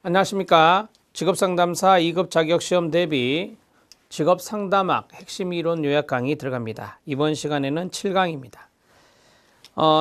안녕하십니까. 직업상담사 2급 자격시험 대비 직업상담학 핵심 이론 요약 강의 들어갑니다. 이번 시간에는 7강입니다.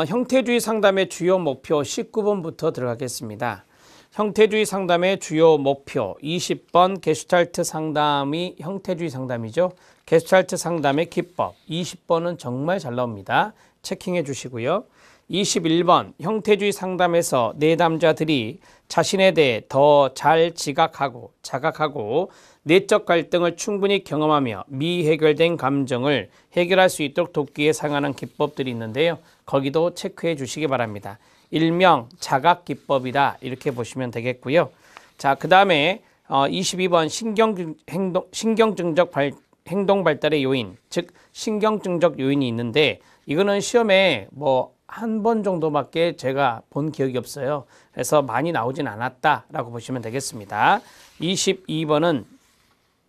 형태주의 상담의 주요 목표 19번부터 들어가겠습니다. 형태주의 상담의 주요 목표 20번 게슈탈트 상담이 형태주의 상담이죠. 게슈탈트 상담의 기법 20번은 정말 잘 나옵니다. 체킹해 주시고요. 21번 형태주의 상담에서 내담자들이 자신에 대해 더 잘 자각하고 내적 갈등을 충분히 경험하며 미해결된 감정을 해결할 수 있도록 돕기 위해 사용하는 기법들이 있는데요. 거기도 체크해 주시기 바랍니다. 일명 자각기법이다 이렇게 보시면 되겠고요. 자, 그 다음에 22번 신경증적 행동 발달의 요인, 즉 신경증적 요인이 있는데 이거는 시험에 한 번 정도밖에 제가 본 기억이 없어요. 그래서 많이 나오진 않았다라고 보시면 되겠습니다. 22번은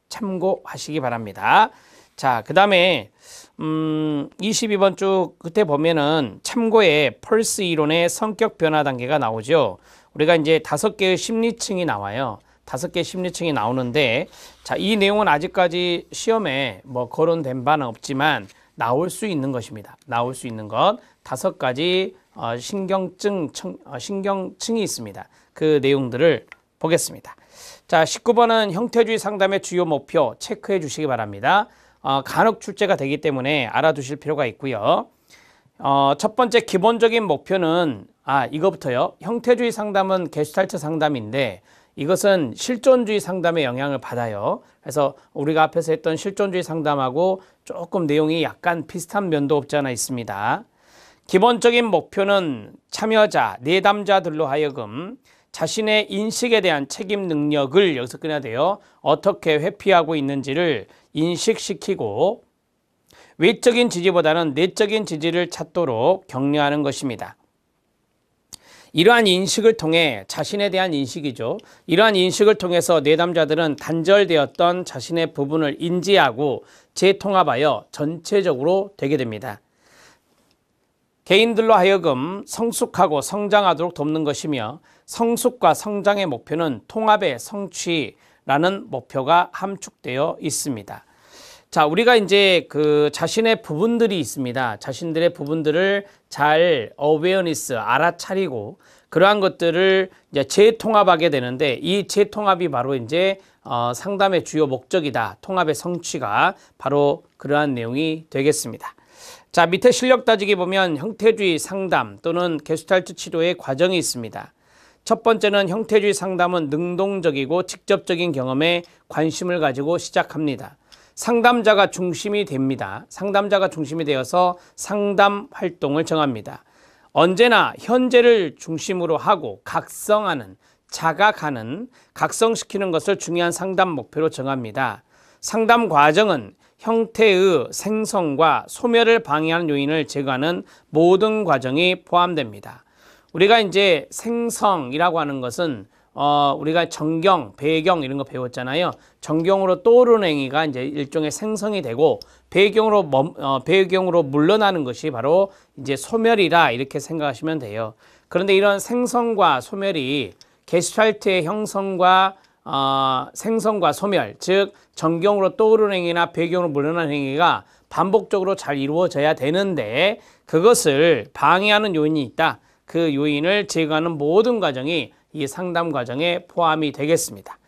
참고하시기 바랍니다. 자, 그 다음에 22번 쭉 끝에 보면은 참고에 펄스 이론의 성격 변화 단계가 나오죠. 우리가 이제 5개의 심리층이 나와요. 5개의 심리층이 나오는데, 자, 이 내용은 아직까지 시험에 거론된 바는 없지만 나올 수 있는 것입니다. 나올 수 있는 것 5가지 신경층이 있습니다. 그 내용들을 보겠습니다. 자, 19번은 형태주의 상담의 주요 목표 체크해 주시기 바랍니다. 간혹 출제가 되기 때문에 알아두실 필요가 있고요. 첫 번째 기본적인 목표는 이거부터요. 형태주의 상담은 게슈탈트 상담인데 이것은 실존주의 상담의 영향을 받아요. 그래서 우리가 앞에서 했던 실존주의 상담하고 조금 내용이 약간 비슷한 면도 없지 않아 있습니다. 기본적인 목표는 참여자, 내담자들로 하여금 자신의 인식에 대한 책임 능력을 여기서 끊어야 돼요. 어떻게 회피하고 있는지를 인식시키고 외적인 지지보다는 내적인 지지를 찾도록 격려하는 것입니다. 이러한 인식을 통해 자신에 대한 인식이죠. 이러한 인식을 통해서 내담자들은 단절되었던 자신의 부분을 인지하고 재통합하여 전체적으로 되게 됩니다. 개인들로 하여금 성숙하고 성장하도록 돕는 것이며 성숙과 성장의 목표는 통합의 성취라는 목표가 함축되어 있습니다. 자, 우리가 이제 자신의 부분들이 있습니다. 자신들의 부분들을 잘 어웨어니스 알아차리고 그러한 것들을 이제 재통합하게 되는데 이 재통합이 바로 이제 상담의 주요 목적이다. 통합의 성취가 바로 그러한 내용이 되겠습니다. 자, 밑에 실력 따지기 보면 형태주의 상담 또는 게슈탈트 치료의 과정이 있습니다. 첫 번째는 형태주의 상담은 능동적이고 직접적인 경험에 관심을 가지고 시작합니다. 상담자가 중심이 됩니다. 상담자가 중심이 되어서 상담 활동을 정합니다. 언제나 현재를 중심으로 하고 각성하는, 자각하는, 각성시키는 것을 중요한 상담 목표로 정합니다. 상담 과정은 형태의 생성과 소멸을 방해하는 요인을 제거하는 모든 과정이 포함됩니다. 우리가 이제 생성이라고 하는 것은 우리가 정경, 배경 이런 거 배웠잖아요. 정경으로 떠오르는 행위가 이제 일종의 생성이 되고 배경으로 물러나는 것이 바로 이제 소멸이라 이렇게 생각하시면 돼요. 그런데 이런 생성과 소멸이 게슈탈트의 형성과 생성과 소멸, 즉 정경으로 떠오르는 행위나 배경으로 물러나는 행위가 반복적으로 잘 이루어져야 되는데 그것을 방해하는 요인이 있다. 그 요인을 제거하는 모든 과정이 이 상담 과정에 포함이 되겠습니다.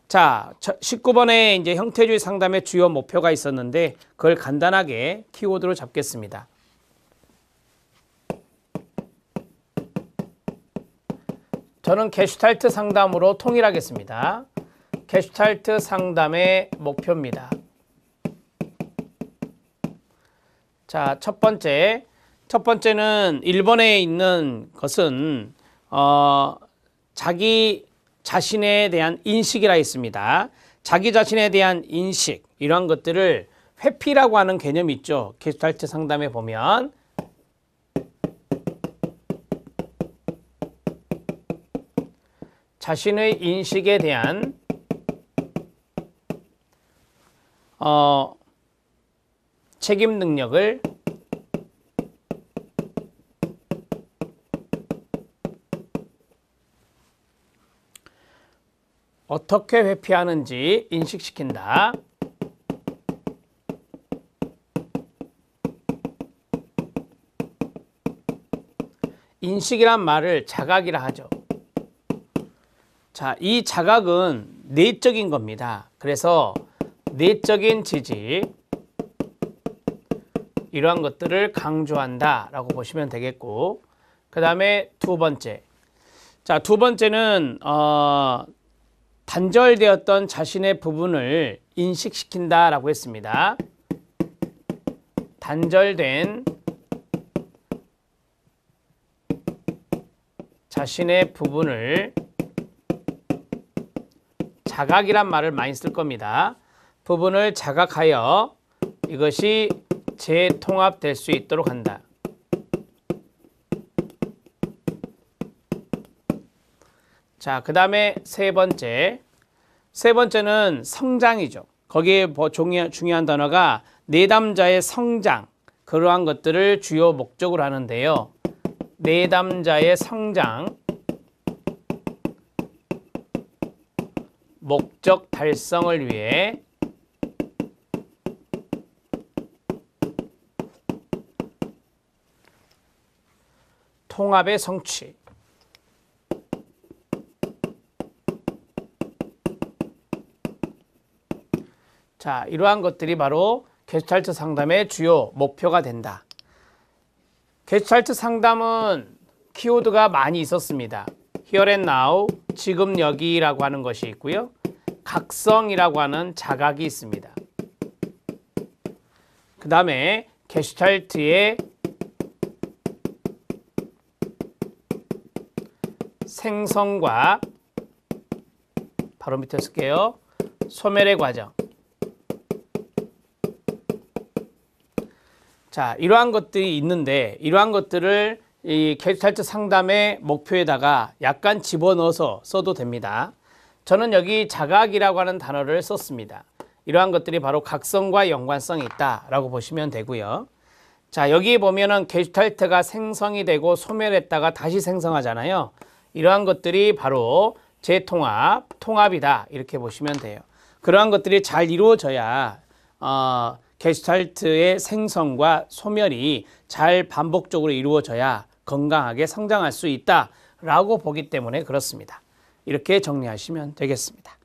자, 19번에 이제 형태주의 상담의 주요 목표가 있었는데 그걸 간단하게 키워드로 잡겠습니다. 저는 게슈탈트 상담으로 통일하겠습니다. 게슈탈트 상담의 목표입니다. 자, 첫 번째는 1번에 있는 것은 자기 자신에 대한 인식이라 했습니다. 자기 자신에 대한 인식 이러한 것들을 회피라고 하는 개념이 있죠. 게슈탈트 상담에 보면 자신의 인식에 대한 책임 능력을 어떻게 회피하는지 인식시킨다. 인식이란 말을 자각이라 하죠. 자, 이 자각은 내적인 겁니다. 그래서 내적인 지지, 이러한 것들을 강조한다 라고 보시면 되겠고, 그 다음에 두 번째. 자, 두 번째는 단절되었던 자신의 부분을 인식시킨다 라고 했습니다. 단절된 자신의 부분을, 자각이란 말을 많이 쓸 겁니다. 부분을 자각하여 이것이 재통합될 수 있도록 한다. 자, 그 다음에 세 번째는 성장이죠. 거기에 중요한 단어가 내담자의 성장, 그러한 것들을 주요 목적으로 하는데요. 내담자의 성장, 목적 달성을 위해 통합의 성취. 자, 이러한 것들이 바로 게슈탈트 상담의 주요 목표가 된다. 게슈탈트 상담은 키워드가 많이 있었습니다. Here and now, 지금 여기라고 하는 것이 있고요. 각성이라고 하는 자각이 있습니다. 그 다음에 게슈탈트의 생성과, 바로 밑에 쓸게요. 소멸의 과정. 자, 이러한 것들이 있는데, 이러한 것들을 이 게슈탈트 상담의 목표에다가 약간 집어넣어서 써도 됩니다. 저는 여기 자각이라고 하는 단어를 썼습니다. 이러한 것들이 바로 각성과 연관성이 있다라고 보시면 되고요. 자, 여기 보면은 게슈탈트가 생성이 되고 소멸했다가 다시 생성하잖아요. 이러한 것들이 바로 재통합, 통합이다, 이렇게 보시면 돼요. 그러한 것들이 잘 이루어져야 게슈탈트의 생성과 소멸이 잘 반복적으로 이루어져야 건강하게 성장할 수 있다라고 보기 때문에 그렇습니다. 이렇게 정리하시면 되겠습니다.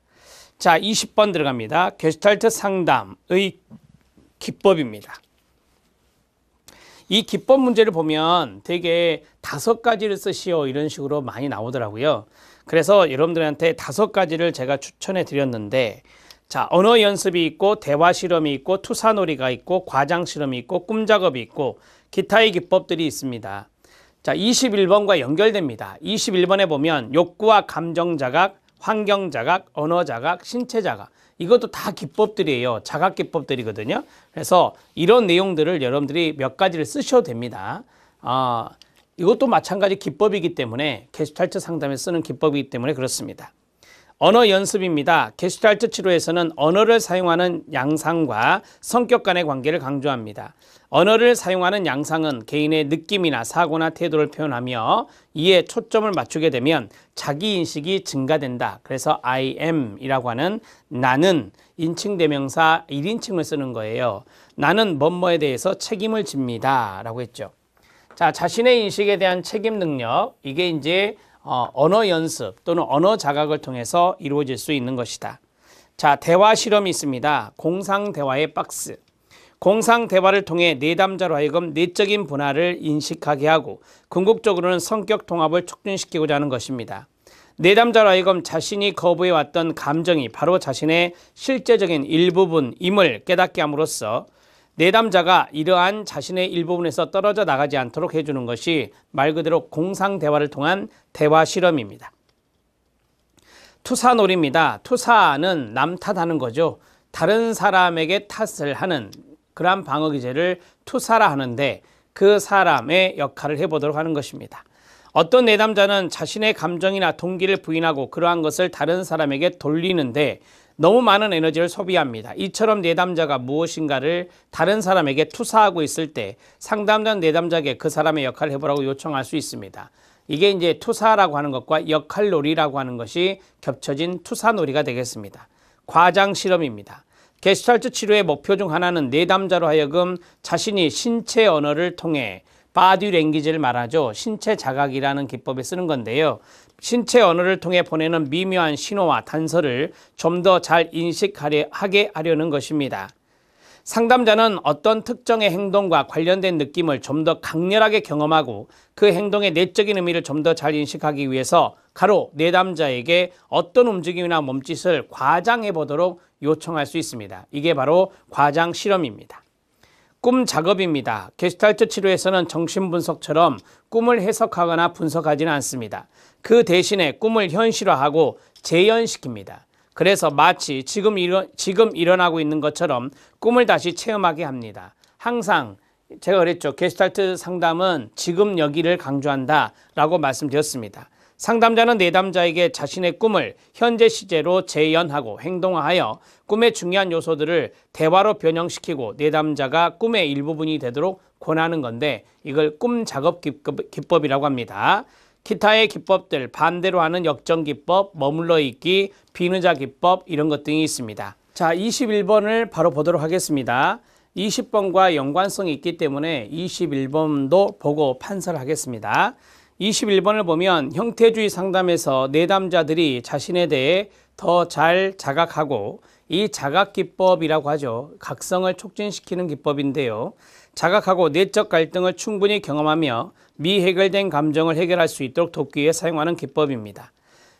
자, 20번 들어갑니다. 게슈탈트 상담의 기법입니다. 이 기법 문제를 보면 되게 5가지를 쓰시오, 이런 식으로 많이 나오더라고요. 그래서 여러분들한테 5가지를 제가 추천해 드렸는데, 자, 언어 연습이 있고, 대화 실험이 있고, 투사놀이가 있고, 과장 실험이 있고, 꿈작업이 있고, 기타의 기법들이 있습니다. 자, 21번과 연결됩니다. 21번에 보면 욕구와 감정 자각, 환경 자각, 언어 자각, 신체 자각, 이것도 다 기법들이에요. 자각 기법들이거든요. 그래서 이런 내용들을 여러분들이 몇 가지를 쓰셔도 됩니다. 이것도 마찬가지 기법이기 때문에, 게슈탈트 상담에 쓰는 기법이기 때문에 그렇습니다. 언어 연습입니다. 게슈탈트 치료에서는 언어를 사용하는 양상과 성격 간의 관계를 강조합니다. 언어를 사용하는 양상은 개인의 느낌이나 사고나 태도를 표현하며 이에 초점을 맞추게 되면 자기인식이 증가된다. 그래서 I am 이라고 하는 나는 인칭대명사 1인칭을 쓰는 거예요. 나는 뭐뭐에 대해서 책임을 집니다 라고 했죠. 자, 자신의 인식에 대한 책임 능력, 이게 이제 언어 연습 또는 언어 자각을 통해서 이루어질 수 있는 것이다. 자, 대화 실험이 있습니다. 공상 대화의 박스. 공상 대화를 통해 내담자로 하여금 내적인 분할을 인식하게 하고 궁극적으로는 성격 통합을 촉진시키고자 하는 것입니다. 내담자로 하여금 자신이 거부해왔던 감정이 바로 자신의 실제적인 일부분임을 깨닫게 함으로써 내담자가 이러한 자신의 일부분에서 떨어져 나가지 않도록 해주는 것이 말 그대로 공상 대화를 통한 대화 실험입니다. 투사놀이입니다. 투사는 남 탓하는 거죠. 다른 사람에게 탓을 하는 그러한 방어 기제를 투사라 하는데, 그 사람의 역할을 해보도록 하는 것입니다. 어떤 내담자는 자신의 감정이나 동기를 부인하고 그러한 것을 다른 사람에게 돌리는데 너무 많은 에너지를 소비합니다. 이처럼 내담자가 무엇인가를 다른 사람에게 투사하고 있을 때 상담자 내담자에게 그 사람의 역할을 해보라고 요청할 수 있습니다. 이게 이제 투사라고 하는 것과 역할놀이라고 하는 것이 겹쳐진 투사놀이가 되겠습니다. 과장 실험입니다. 게슈탈트 치료의 목표 중 하나는 내담자로 하여금 자신이 신체 언어를 통해 바디 랭귀지를 말하죠. 신체 자각이라는 기법에 쓰는 건데요. 신체 언어를 통해 보내는 미묘한 신호와 단서를 좀 더 잘 인식하게 하려는 것입니다. 상담자는 어떤 특정의 행동과 관련된 느낌을 좀 더 강렬하게 경험하고 그 행동의 내적인 의미를 좀 더 잘 인식하기 위해서 가로 내담자에게 어떤 움직임이나 몸짓을 과장해 보도록 요청할 수 있습니다. 이게 바로 과장 실험입니다. 꿈 작업입니다. 게슈탈트 치료에서는 정신분석처럼 꿈을 해석하거나 분석하지는 않습니다. 그 대신에 꿈을 현실화하고 재현시킵니다. 그래서 마치 지금 일어나고 있는 것처럼 꿈을 다시 체험하게 합니다. 항상 제가 그랬죠. 게슈탈트 상담은 지금 여기를 강조한다 라고 말씀드렸습니다. 상담자는 내담자에게 자신의 꿈을 현재 시제로 재현하고 행동화하여 꿈의 중요한 요소들을 대화로 변형시키고 내담자가 꿈의 일부분이 되도록 권하는 건데 이걸 꿈 작업 기법이라고 합니다. 기타의 기법들, 반대로 하는 역정 기법, 머물러 있기, 비느자 기법 이런 것 등이 있습니다. 자, 21번을 바로 보도록 하겠습니다. 20번과 연관성이 있기 때문에 21번도 보고 판서를 하겠습니다. 21번을 보면 형태주의 상담에서 내담자들이 자신에 대해 더 잘 자각하고 이 자각기법이라고 하죠. 각성을 촉진시키는 기법인데요. 자각하고 내적 갈등을 충분히 경험하며 미해결된 감정을 해결할 수 있도록 돕기 위해 사용하는 기법입니다.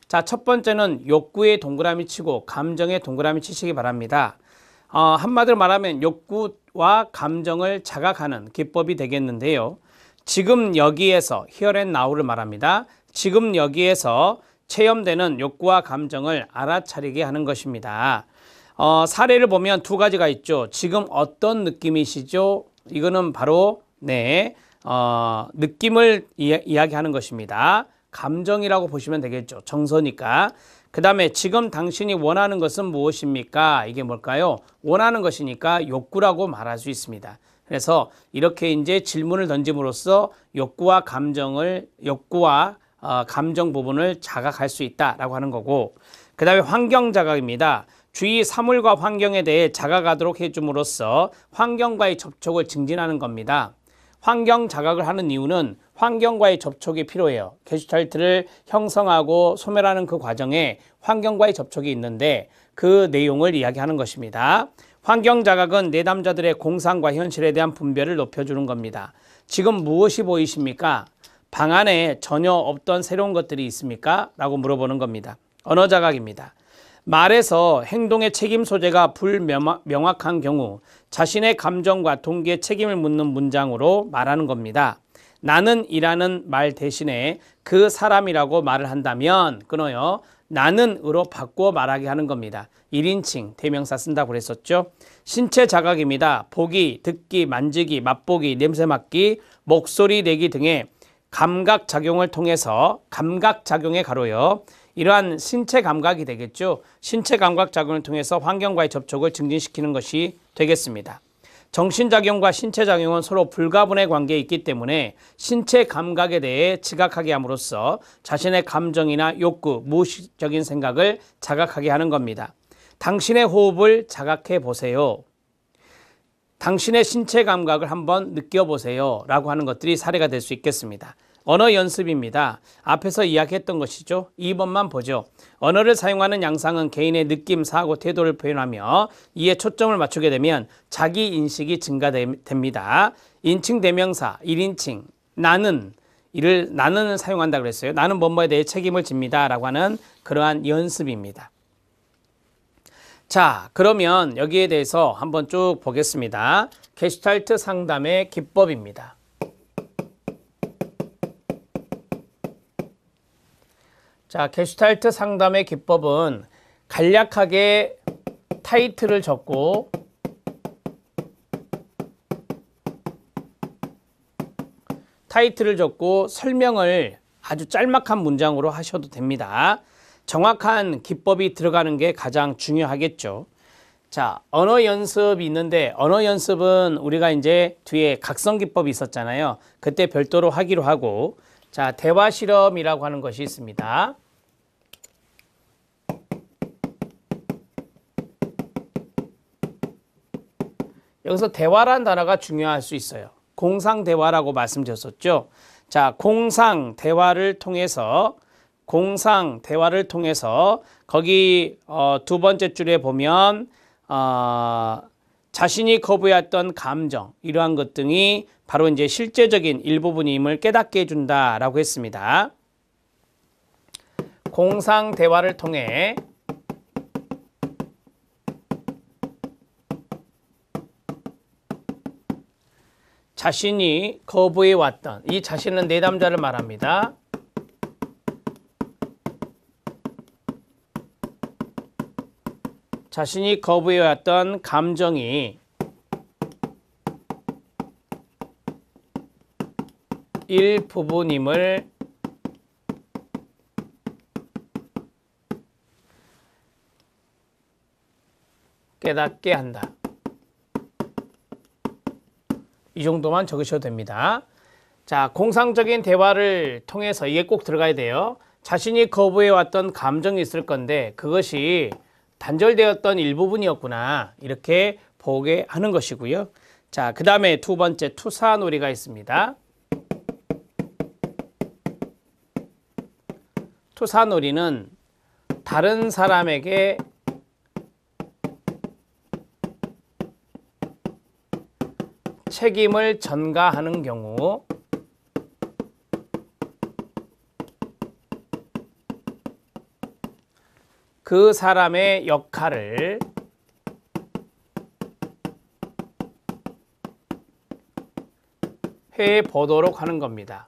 자, 첫 번째는 욕구에 동그라미 치고 감정에 동그라미 치시기 바랍니다. 한마디로 말하면 욕구와 감정을 자각하는 기법이 되겠는데요. 지금 여기에서 here and now를 말합니다. 지금 여기에서 체험되는 욕구와 감정을 알아차리게 하는 것입니다. 사례를 보면 두 가지가 있죠. 지금 어떤 느낌이시죠? 이거는 바로 느낌을 이야기하는 것입니다. 감정이라고 보시면 되겠죠. 정서니까. 그 다음에 지금 당신이 원하는 것은 무엇입니까? 이게 뭘까요? 원하는 것이니까 욕구라고 말할 수 있습니다. 그래서 이렇게 이제 질문을 던짐으로써 욕구와 감정 부분을 자각할 수 있다라고 하는 거고, 그 다음에 환경 자각입니다. 주위 사물과 환경에 대해 자각하도록 해줌으로써 환경과의 접촉을 증진하는 겁니다. 환경 자각을 하는 이유는 환경과의 접촉이 필요해요. 게슈탈트를 형성하고 소멸하는 그 과정에 환경과의 접촉이 있는데 그 내용을 이야기하는 것입니다. 환경 자각은 내담자들의 공상과 현실에 대한 분별을 높여주는 겁니다. 지금 무엇이 보이십니까? 방 안에 전혀 없던 새로운 것들이 있습니까? 라고 물어보는 겁니다. 언어 자각입니다. 말에서 행동의 책임 소재가 불명확한 경우 자신의 감정과 동기에 책임을 묻는 문장으로 말하는 겁니다. 나는 이라는 말 대신에 그 사람이라고 말을 한다면 끊어요. 나는으로 바꾸어 말하게 하는 겁니다. 1인칭 대명사 쓴다고 그랬었죠. 신체 자각입니다. 보기, 듣기, 만지기, 맛보기, 냄새 맡기, 목소리 내기 등의 감각 작용을 통해서 감각 작용의 가로요. 이러한 신체 감각이 되겠죠. 신체 감각 작용을 통해서 환경과의 접촉을 증진시키는 것이 되겠습니다. 정신작용과 신체작용은 서로 불가분의 관계에 있기 때문에 신체 감각에 대해 지각하게 함으로써 자신의 감정이나 욕구, 무의식적인 생각을 자각하게 하는 겁니다. 당신의 호흡을 자각해 보세요. 당신의 신체 감각을 한번 느껴보세요 라고 하는 것들이 사례가 될 수 있겠습니다. 언어 연습입니다. 앞에서 이야기했던 것이죠. 2번만 보죠. 언어를 사용하는 양상은 개인의 느낌, 사고, 태도를 표현하며 이에 초점을 맞추게 되면 자기 인식이 증가됩니다. 인칭 대명사, 1인칭, 나는 나는 사용한다 그랬어요. 나는 뭐뭐에 대해 책임을 집니다 라고 하는 그러한 연습입니다. 자, 그러면 여기에 대해서 한번 쭉 보겠습니다. 게슈탈트 상담의 기법입니다. 자, 게슈탈트 상담의 기법은 간략하게 타이틀을 적고 설명을 아주 짤막한 문장으로 하셔도 됩니다. 정확한 기법이 들어가는 게 가장 중요하겠죠. 자, 언어 연습이 있는데 언어 연습은 우리가 이제 뒤에 각성 기법이 있었잖아요. 그때 별도로 하기로 하고 자, 대화 실험이라고 하는 것이 있습니다. 여기서 대화라는 단어가 중요할 수 있어요. 공상대화라고 말씀드렸었죠. 자, 공상대화를 통해서 거기 두 번째 줄에 보면 자신이 거부해왔던 감정, 이러한 것 등이 바로 이제 실제적인 일부분임을 깨닫게 해준다라고 했습니다. 공상대화를 통해 자신이 거부해왔던, 이 자신은 내담자를 말합니다. 자신이 거부해왔던 감정이 일부분임을 깨닫게 한다. 이 정도만 적으셔도 됩니다. 자, 공상적인 대화를 통해서 이게 꼭 들어가야 돼요. 자신이 거부해왔던 감정이 있을 건데 그것이 단절되었던 일부분이었구나, 이렇게 보게 하는 것이고요. 자, 그 다음에 두 번째 투사놀이가 있습니다. 투사놀이는 다른 사람에게 책임을 전가하는 경우 그 사람의 역할을 해 보도록 하는 겁니다.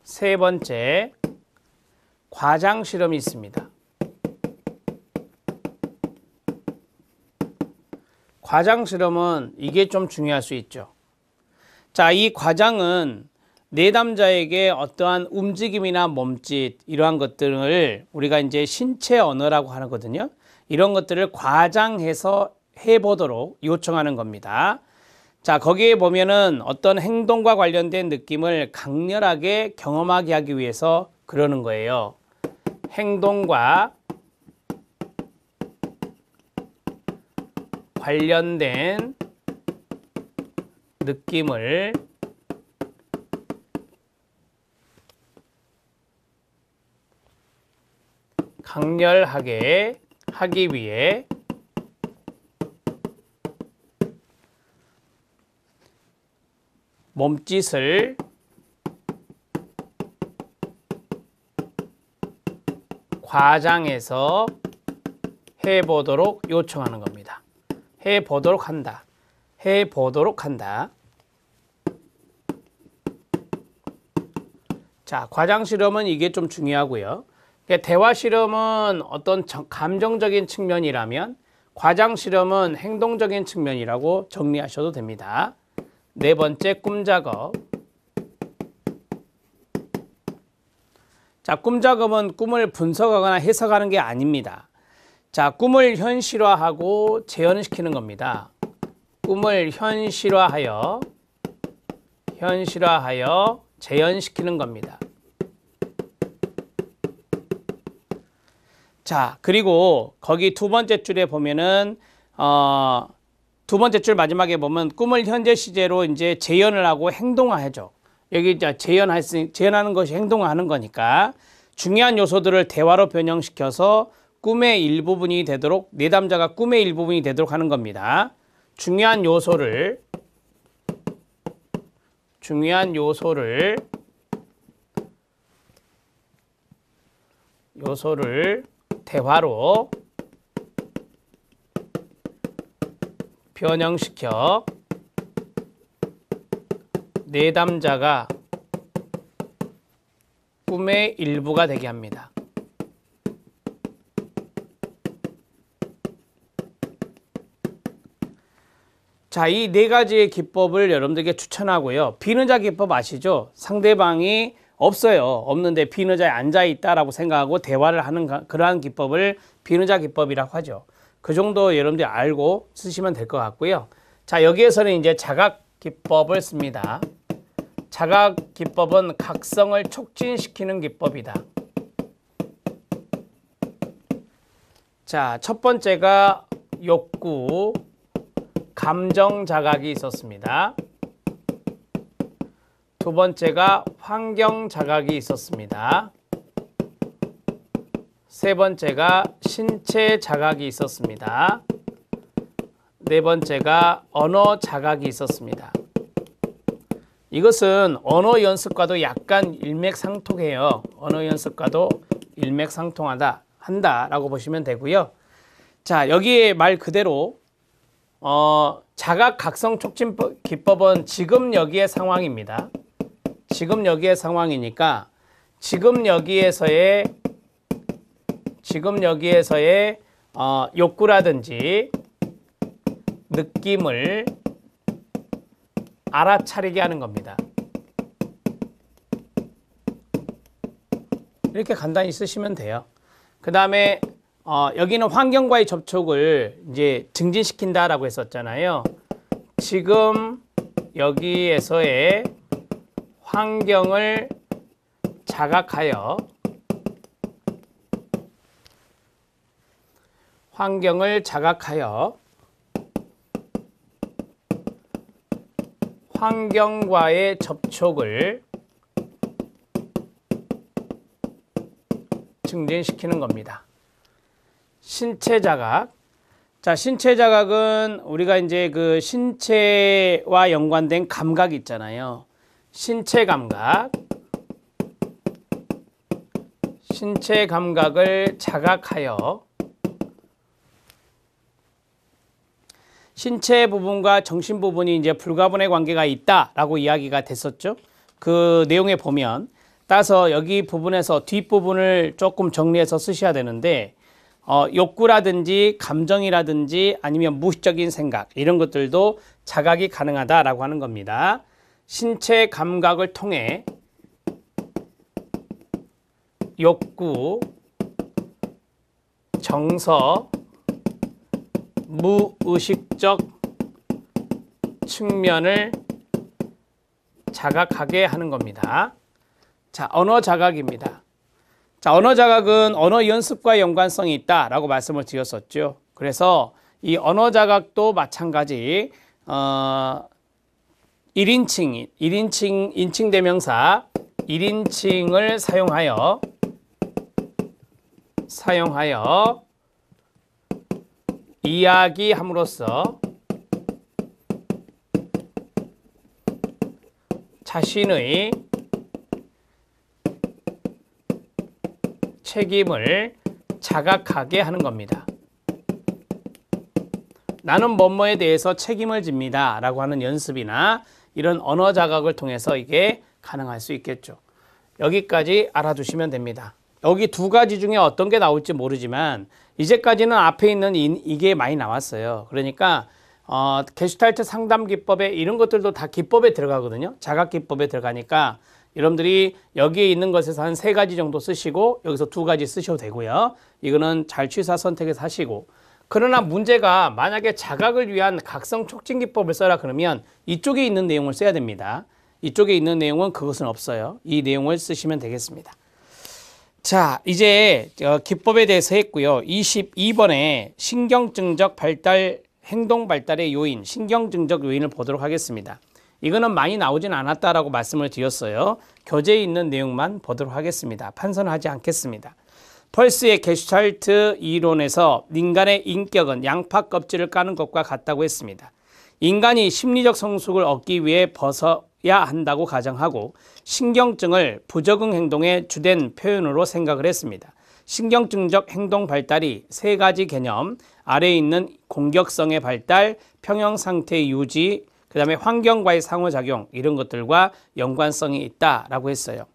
세 번째, 과장 실험이 있습니다. 과장 실험은 이게 좀 중요할 수 있죠. 자, 이 과장은 내담자에게 어떠한 움직임이나 몸짓, 이러한 것들을 우리가 이제 신체 언어라고 하거든요. 이런 것들을 과장해서 해보도록 요청하는 겁니다. 자, 거기에 보면은 어떤 행동과 관련된 느낌을 강렬하게 경험하게 하기 위해서 그러는 거예요. 행동과 관련된 느낌을 강렬하게 하기 위해 몸짓을 과장해서 해보도록 요청하는 겁니다. 해보도록 한다. 해보도록 한다. 자, 과장 실험은 이게 좀 중요하고요. 대화 실험은 어떤 감정적인 측면이라면 과장 실험은 행동적인 측면이라고 정리하셔도 됩니다. 네 번째, 꿈작업. 자, 꿈작업은 꿈을 분석하거나 해석하는 게 아닙니다. 자, 꿈을 현실화하고 재현시키는 겁니다. 꿈을 현실화하여 재현시키는 겁니다. 자, 그리고 거기 두 번째 줄에 보면은 두 번째 줄 마지막에 보면 꿈을 현재 시제로 이제 재현을 하고 행동화하죠. 여기 이제 재현하는 것이 행동화하는 거니까 중요한 요소들을 대화로 변형시켜서 꿈의 일부분이 되도록, 내담자가 꿈의 일부분이 되도록 하는 겁니다. 중요한 요소를 대화로 변형시켜 내담자가 꿈의 일부가 되게 합니다. 자, 이 네 가지의 기법을 여러분들에게 추천하고요. 비는자 기법 아시죠? 상대방이 없어요. 없는데 비는자에 앉아있다라고 생각하고 대화를 하는 그러한 기법을 비는자 기법이라고 하죠. 그 정도 여러분들이 알고 쓰시면 될 것 같고요. 자, 여기에서는 이제 자각 기법을 씁니다. 자각 기법은 각성을 촉진시키는 기법이다. 자, 첫 번째가 욕구, 감정 자각이 있었습니다. 두 번째가 환경 자각이 있었습니다. 세 번째가 신체 자각이 있었습니다. 네 번째가 언어 자각이 있었습니다. 이것은 언어 연습과도 약간 일맥상통해요. 언어 연습과도 일맥상통하다, 한다라고 보시면 되고요. 자, 여기에 말 그대로 자각 각성 촉진 기법은 지금 여기의 상황입니다. 지금 여기의 상황이니까 지금 여기에서의 욕구라든지 느낌을 알아차리게 하는 겁니다. 이렇게 간단히 쓰시면 돼요. 그 다음에 여기는 환경과의 접촉을 이제 증진시킨다라고 했었잖아요. 지금 여기에서의 환경을 자각하여 환경과의 접촉을 증진시키는 겁니다. 신체 자각. 자, 신체 자각은 우리가 이제 그 신체와 연관된 감각이 있잖아요. 신체 감각. 신체 감각을 자각하여 신체 부분과 정신 부분이 이제 불가분의 관계가 있다라고 이야기가 됐었죠. 그 내용에 보면 따라서 여기 부분에서 뒷부분을 조금 정리해서 쓰셔야 되는데 욕구라든지 감정이라든지 아니면 무의식적인 생각 이런 것들도 자각이 가능하다라고 하는 겁니다. 신체 감각을 통해 욕구, 정서, 무의식적 측면을 자각하게 하는 겁니다. 자, 언어 자각입니다. 자, 언어 자각은 언어 연습과 연관성이 있다라고 말씀을 드렸었죠. 그래서 이 언어 자각도 마찬가지 1인칭 대명사 1인칭을 사용하여 이야기함으로써 자신의 책임을 자각하게 하는 겁니다. 나는 뭐뭐에 대해서 책임을 집니다 라고 하는 연습이나 이런 언어 자각을 통해서 이게 가능할 수 있겠죠. 여기까지 알아두시면 됩니다. 여기 두 가지 중에 어떤 게 나올지 모르지만 이제까지는 앞에 있는 이게 많이 나왔어요. 그러니까 게슈탈트 상담 기법에 이런 것들도 다 기법에 들어가거든요. 자각 기법에 들어가니까 여러분들이 여기에 있는 것에서 한 3가지 정도 쓰시고 여기서 2가지 쓰셔도 되고요. 이거는 잘 취사 선택해서 하시고, 그러나 문제가 만약에 자각을 위한 각성 촉진 기법을 써라 그러면 이쪽에 있는 내용을 써야 됩니다. 이쪽에 있는 내용은 그것은 없어요. 이 내용을 쓰시면 되겠습니다. 자, 이제 기법에 대해서 했고요. 22번에 신경증적 발달, 행동 발달의 요인, 신경증적 요인을 보도록 하겠습니다. 이거는 많이 나오진 않았다라고 말씀을 드렸어요. 교재에 있는 내용만 보도록 하겠습니다. 판선하지 않겠습니다. 펄스의 게슈탈트 이론에서 인간의 인격은 양파 껍질을 까는 것과 같다고 했습니다. 인간이 심리적 성숙을 얻기 위해 벗어야 한다고 가정하고 신경증을 부적응 행동의 주된 표현으로 생각을 했습니다. 신경증적 행동 발달이 3가지 개념, 아래에 있는 공격성의 발달, 평형 상태의 유지, 그 다음에 환경과의 상호작용 이런 것들과 연관성이 있다라고 했어요.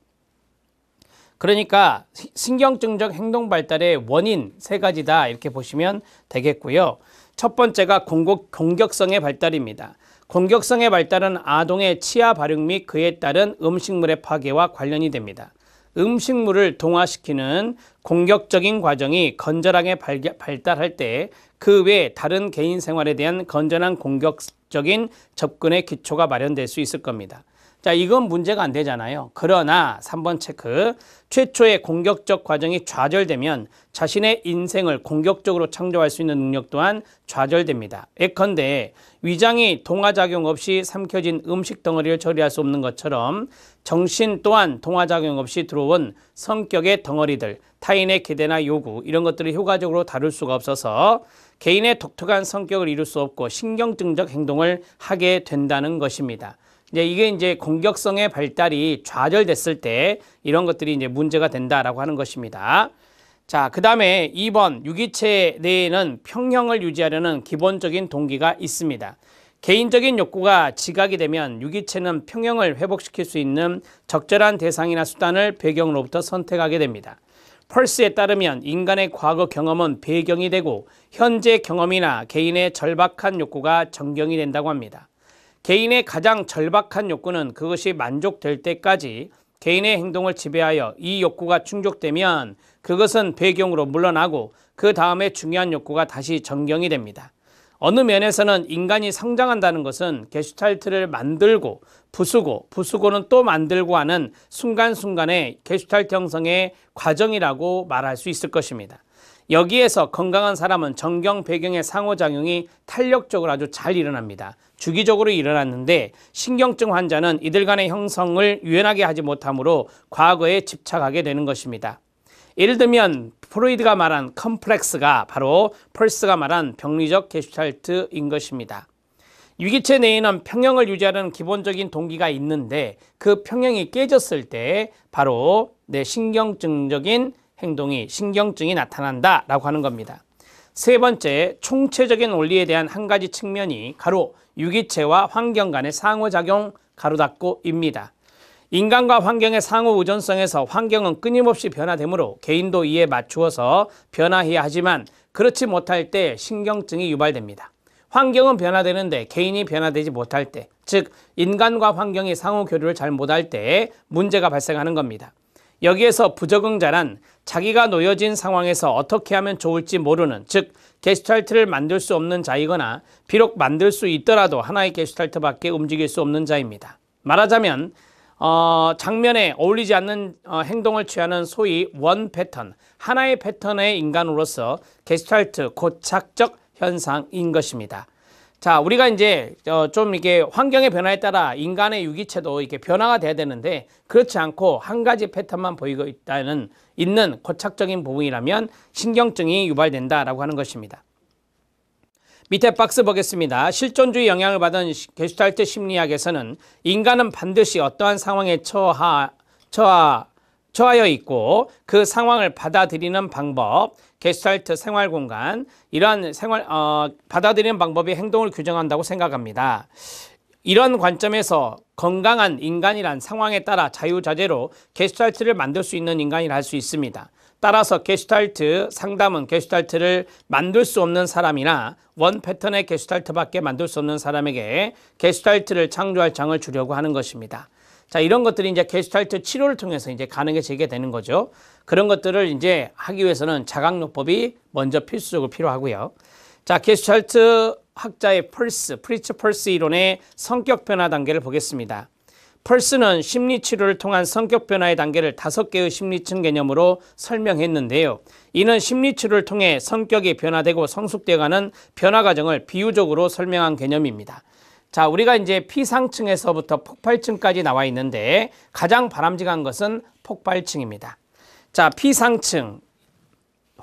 그러니까 신경증적 행동 발달의 원인 3가지다 이렇게 보시면 되겠고요. 첫 번째가 공격성의 발달입니다. 공격성의 발달은 아동의 치아 발육 및 그에 따른 음식물의 파괴와 관련이 됩니다. 음식물을 동화시키는 공격적인 과정이 건전하게 발달할 때 그 외 다른 개인 생활에 대한 건전한 공격적인 접근의 기초가 마련될 수 있을 겁니다. 자, 이건 문제가 안 되잖아요. 그러나 3번 체크. 최초의 공격적 과정이 좌절되면 자신의 인생을 공격적으로 창조할 수 있는 능력 또한 좌절됩니다. 예컨대 위장이 동화작용 없이 삼켜진 음식 덩어리를 처리할 수 없는 것처럼 정신 또한 동화작용 없이 들어온 성격의 덩어리들, 타인의 기대나 요구 이런 것들을 효과적으로 다룰 수가 없어서 개인의 독특한 성격을 이룰 수 없고 신경증적 행동을 하게 된다는 것입니다. 이게 이제 공격성의 발달이 좌절됐을 때 이런 것들이 이제 문제가 된다라고 하는 것입니다. 자, 그 다음에 2번 유기체 내에는 평형을 유지하려는 기본적인 동기가 있습니다. 개인적인 욕구가 지각이 되면 유기체는 평형을 회복시킬 수 있는 적절한 대상이나 수단을 배경으로부터 선택하게 됩니다. 펄스에 따르면 인간의 과거 경험은 배경이 되고 현재 경험이나 개인의 절박한 욕구가 전경이 된다고 합니다. 개인의 가장 절박한 욕구는 그것이 만족될 때까지 개인의 행동을 지배하여 이 욕구가 충족되면 그것은 배경으로 물러나고 그 다음에 중요한 욕구가 다시 전경이 됩니다. 어느 면에서는 인간이 성장한다는 것은 게슈탈트를 만들고 부수고는 또 만들고 하는 순간순간의 게슈탈트 형성의 과정이라고 말할 수 있을 것입니다. 여기에서 건강한 사람은 전경 배경의 상호작용이 탄력적으로 아주 잘 일어납니다. 주기적으로 일어났는데 신경증 환자는 이들 간의 형성을 유연하게 하지 못하므로 과거에 집착하게 되는 것입니다. 예를 들면 프로이드가 말한 컴플렉스가 바로 펄스가 말한 병리적 게슈탈트인 것입니다. 유기체 내에는 평형을 유지하는 기본적인 동기가 있는데 그 평형이 깨졌을 때 바로 신경증적인 행동이 신경증이 나타난다라고 하는 겁니다. 세 번째, 총체적인 원리에 대한 한 가지 측면이 가로 유기체와 환경 간의 상호작용 가로 닫고입니다. 인간과 환경의 상호 의존성에서 환경은 끊임없이 변화되므로 개인도 이에 맞추어서 변화해야 하지만 그렇지 못할 때 신경증이 유발됩니다. 환경은 변화되는데 개인이 변화되지 못할 때, 즉 인간과 환경이 상호 교류를 잘 못할 때 문제가 발생하는 겁니다. 여기에서 부적응자란 자기가 놓여진 상황에서 어떻게 하면 좋을지 모르는, 즉 게슈탈트를 만들 수 없는 자이거나 비록 만들 수 있더라도 하나의 게슈탈트밖에 움직일 수 없는 자입니다. 말하자면 장면에 어울리지 않는 행동을 취하는 소위 원 패턴, 하나의 패턴의 인간으로서 게슈탈트 고착적 현상인 것입니다. 자, 우리가 이제 좀 이게 환경의 변화에 따라 인간의 유기체도 이렇게 변화가 돼야 되는데 그렇지 않고 한 가지 패턴만 보이고 있는 고착적인 부분이라면 신경증이 유발된다라고 하는 것입니다. 밑에 박스 보겠습니다. 실존주의 영향을 받은 게슈탈트 심리학에서는 인간은 반드시 어떠한 상황에 처하여 있고 그 상황을 받아들이는 방법, 게슈탈트 생활공간, 이러한 받아들이는 방법이 행동을 규정한다고 생각합니다. 이런 관점에서 건강한 인간이란 상황에 따라 자유자재로 게슈탈트를 만들 수 있는 인간이라 할 수 있습니다. 따라서 게슈탈트 상담은 게슈탈트를 만들 수 없는 사람이나 원 패턴의 게슈탈트밖에 만들 수 없는 사람에게 게슈탈트를 창조할 장을 주려고 하는 것입니다. 자, 이런 것들이 이제 게슈탈트 치료를 통해서 이제 가능해지게 되는 거죠. 그런 것들을 이제 하기 위해서는 자각요법이 먼저 필수적으로 필요하고요. 자, 게슈탈트 학자의 프리츠 펄스 이론의 성격 변화 단계를 보겠습니다. 펄스는 심리 치료를 통한 성격 변화의 단계를 5개의 심리층 개념으로 설명했는데요. 이는 심리 치료를 통해 성격이 변화되고 성숙되어가는 변화 과정을 비유적으로 설명한 개념입니다. 자, 우리가 이제 피상층에서부터 폭발층까지 나와 있는데 가장 바람직한 것은 폭발층입니다. 자, 피상층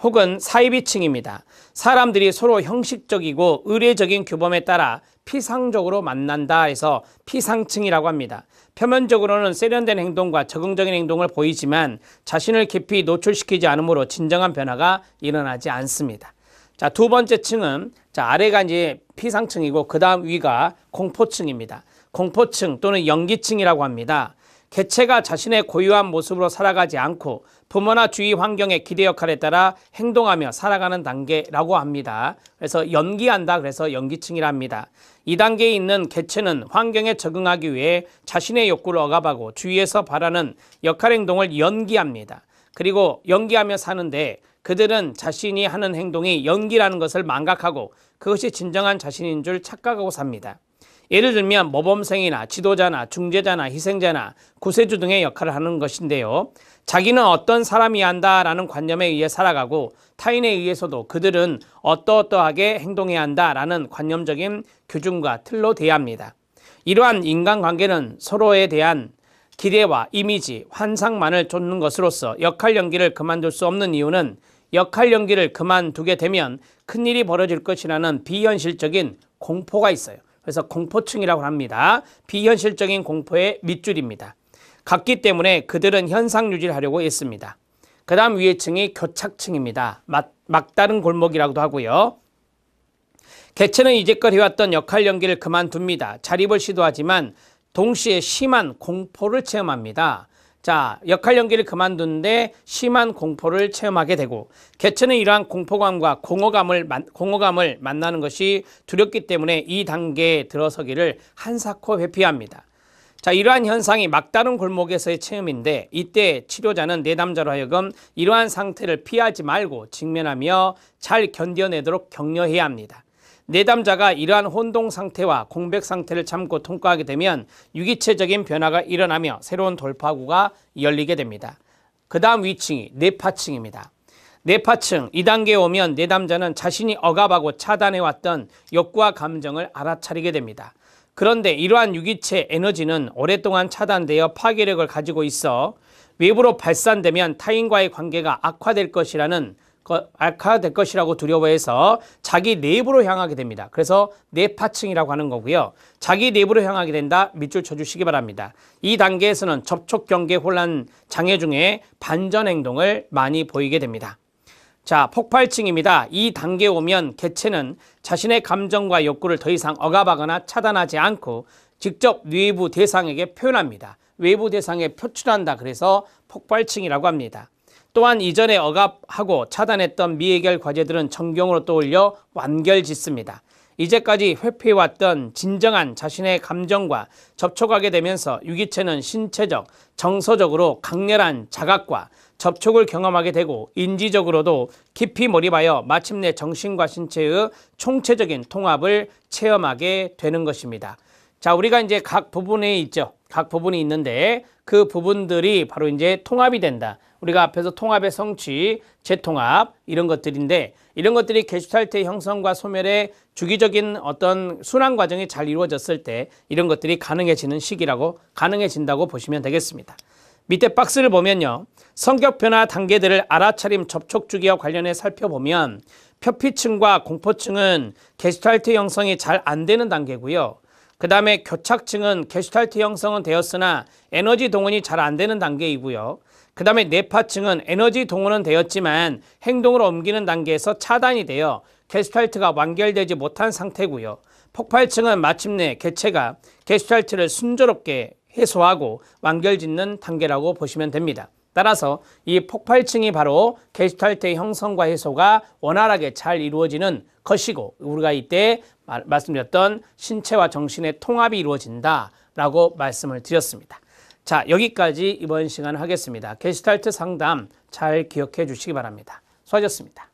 혹은 사이비층입니다. 사람들이 서로 형식적이고 의례적인 규범에 따라 피상적으로 만난다 해서 피상층이라고 합니다. 표면적으로는 세련된 행동과 적응적인 행동을 보이지만 자신을 깊이 노출시키지 않으므로 진정한 변화가 일어나지 않습니다. 자, 두 번째 층은 아래가 이제 피상층이고 그 다음 위가 공포층입니다. 공포층 또는 연기층이라고 합니다. 개체가 자신의 고유한 모습으로 살아가지 않고 부모나 주위 환경의 기대 역할에 따라 행동하며 살아가는 단계라고 합니다. 그래서 연기한다, 그래서 연기층이라 합니다. 이 단계에 있는 개체는 환경에 적응하기 위해 자신의 욕구를 억압하고 주위에서 바라는 역할 행동을 연기합니다. 그리고 연기하며 사는데 그들은 자신이 하는 행동이 연기라는 것을 망각하고 그것이 진정한 자신인 줄 착각하고 삽니다. 예를 들면 모범생이나 지도자나 중재자나 희생자나 구세주 등의 역할을 하는 것인데요. 자기는 어떤 사람이야 한다라는 관념에 의해 살아가고 타인에 의해서도 그들은 어떠어떠하게 행동해야 한다라는 관념적인 규준과 틀로 대합니다. 이러한 인간관계는 서로에 대한 기대와 이미지, 환상만을 쫓는 것으로서 역할 연기를 그만둘 수 없는 이유는 역할 연기를 그만두게 되면 큰일이 벌어질 것이라는 비현실적인 공포가 있어요. 그래서 공포증이라고 합니다. 비현실적인 공포의 밑줄입니다. 같기 때문에 그들은 현상 유지를 하려고 했습니다. 그 다음 위의 층이 교착층입니다. 막다른 골목이라고도 하고요. 개체는 이제껏 해왔던 역할 연기를 그만둡니다. 자립을 시도하지만 동시에 심한 공포를 체험합니다. 자, 역할 연기를 그만두는데 심한 공포를 체험하게 되고 개체는 이러한 공포감과 공허감을 만나는 것이 두렵기 때문에 이 단계에 들어서기를 한사코 회피합니다. 자, 이러한 현상이 막다른 골목에서의 체험인데 이때 치료자는 내담자로 하여금 이러한 상태를 피하지 말고 직면하며 잘 견뎌내도록 격려해야 합니다. 내담자가 이러한 혼동 상태와 공백 상태를 참고 통과하게 되면 유기체적인 변화가 일어나며 새로운 돌파구가 열리게 됩니다. 그 다음 위층이 뇌파층입니다. 뇌파층 2단계에 오면 내담자는 자신이 억압하고 차단해왔던 욕구와 감정을 알아차리게 됩니다. 그런데 이러한 유기체 에너지는 오랫동안 차단되어 파괴력을 가지고 있어 외부로 발산되면 타인과의 관계가 악화될 것이라고 두려워해서 자기 내부로 향하게 됩니다. 그래서 뇌파층이라고 하는 거고요. 자기 내부로 향하게 된다. 밑줄 쳐주시기 바랍니다. 이 단계에서는 접촉 경계 혼란 장애 중에 반전 행동을 많이 보이게 됩니다. 자, 폭발층입니다. 이 단계에 오면 개체는 자신의 감정과 욕구를 더 이상 억압하거나 차단하지 않고 직접 외부 대상에게 표현합니다. 외부 대상에 표출한다. 그래서 폭발층이라고 합니다. 또한 이전에 억압하고 차단했던 미해결 과제들은 정경으로 떠올려 완결짓습니다. 이제까지 회피해왔던 진정한 자신의 감정과 접촉하게 되면서 유기체는 신체적, 정서적으로 강렬한 자각과 접촉을 경험하게 되고 인지적으로도 깊이 몰입하여 마침내 정신과 신체의 총체적인 통합을 체험하게 되는 것입니다. 자, 우리가 이제 각 부분에 있죠. 각 부분이 있는데 그 부분들이 바로 이제 통합이 된다. 우리가 앞에서 통합의 성취, 재통합 이런 것들인데 이런 것들이 게슈탈트의 형성과 소멸의 주기적인 어떤 순환 과정이 잘 이루어졌을 때 이런 것들이 가능해진다고 보시면 되겠습니다. 밑에 박스를 보면요. 성격 변화 단계들을 알아차림 접촉 주기와 관련해 살펴보면 표피층과 공포층은 게슈탈트 형성이 잘 안 되는 단계고요. 그 다음에 교착층은 게슈탈트 형성은 되었으나 에너지 동원이 잘 안 되는 단계이고요. 그 다음에 뇌파층은 에너지 동원은 되었지만 행동으로 옮기는 단계에서 차단이 되어 게슈탈트가 완결되지 못한 상태고요. 폭발층은 마침내 개체가 게슈탈트를 순조롭게 해소하고 완결짓는 단계라고 보시면 됩니다. 따라서 이 폭발층이 바로 게슈탈트의 형성과 해소가 원활하게 잘 이루어지는 것이고 우리가 이때 말씀드렸던 신체와 정신의 통합이 이루어진다라고 말씀을 드렸습니다. 자, 여기까지 이번 시간 하겠습니다. 게슈탈트 상담 잘 기억해 주시기 바랍니다. 수고하셨습니다.